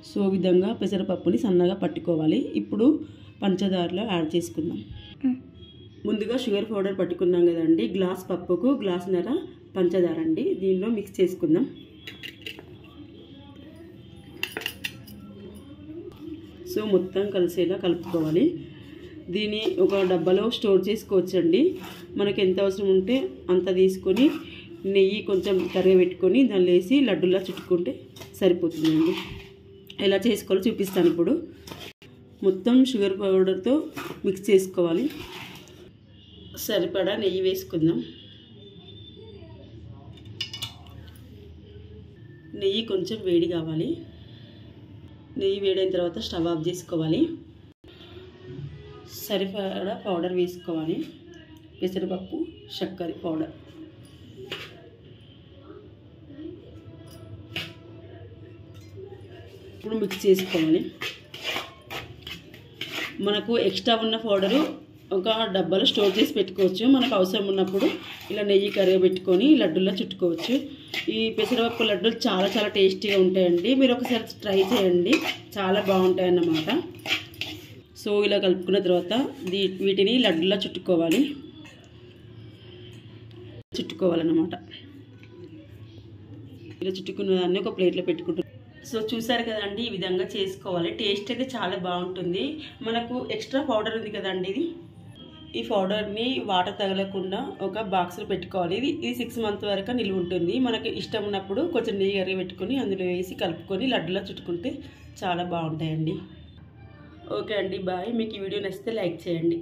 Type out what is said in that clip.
So ఈ విధంగా పెసరపప్పుని సన్నగా పట్టుకోవాలి. ఇప్పుడు పంచదారలో యాడ్ చేసుకుందాం. ముందుగా షుగర్ పౌడర్ పట్టుకున్నాం కదండి, గ్లాస్ పప్పుకు గ్లాసున్నర పంచదార అండి. దీనిలో మిక్స్ చేసుకుందాం. సో మొత్తం కలిసేలా కలుపుకోవాలి. దీన్ని ఒక డబ్బాలో స్టోర్ చేసుకోవచ్చండి. మనకు ఎంత అవసరం ఉంటే అంత తీసుకొని నెయ్యి కొంచెం కరిగబెట్టుకొని దానిలో వేసి లడ్డూలా చుట్టుకుంటే సరిపోతుందండి. ఎలా చేసుకోవాలో చూపిస్తాను ఇప్పుడు. మొత్తం షుగర్ పౌడర్తో మిక్స్ చేసుకోవాలి. సరిపడా నెయ్యి వేసుకుందాం. నెయ్యి కొంచెం వేడి కావాలి. నెయ్యి వేడైన తర్వాత స్టవ్ ఆఫ్ చేసుకోవాలి. సరిపడా పౌడర్ వేసుకోవాలి. పెసరపప్పు చక్కెర పౌడర్. ఇప్పుడు మిక్స్ చేసుకోవాలి. మనకు ఎక్స్ట్రా ఉన్న పౌడరు ఒక డబ్బాలో స్టోర్ చేసి పెట్టుకోవచ్చు. మనకు అవసరం ఉన్నప్పుడు ఇలా నెయ్యి కరిగబెట్టుకొని లడ్డూలా చుట్టుకోవచ్చు. ఈ పెసరపప్పు లడ్డూలు చాలా చాలా టేస్టీగా ఉంటాయండి. మీరు ఒకసారి ట్రై చేయండి, చాలా బాగుంటాయి అన్నమాట. సో ఇలా కలుపుకున్న తర్వాత వీటిని లడ్డూలా చుట్టుకోవాలన్నమాట. ఇలా చుట్టుకున్న దాన్ని ఒక ప్లేట్లో పెట్టుకుంటాం. సో చూసారు కదండి, ఈ విధంగా చేసుకోవాలి. టేస్ట్ అయితే చాలా బాగుంటుంది. మనకు ఎక్స్ట్రా పౌడర్ ఉంది కదండి, ఈ పౌడర్ని వాటర్ తగలకుండా ఒక బాక్స్లో పెట్టుకోవాలి. ఇది 6 months వరకు నిల్వ ఉంటుంది. మనకి ఇష్టం ఉన్నప్పుడు కొంచెం నెయ్యి కరిగి పెట్టుకొని అందులో వేసి కలుపుకొని లడ్డూలా చుట్టుకుంటే చాలా బాగుంటాయండి. ఓకే అండి, బాయ్. మీకు ఈ వీడియో నచ్చితే లైక్ చేయండి.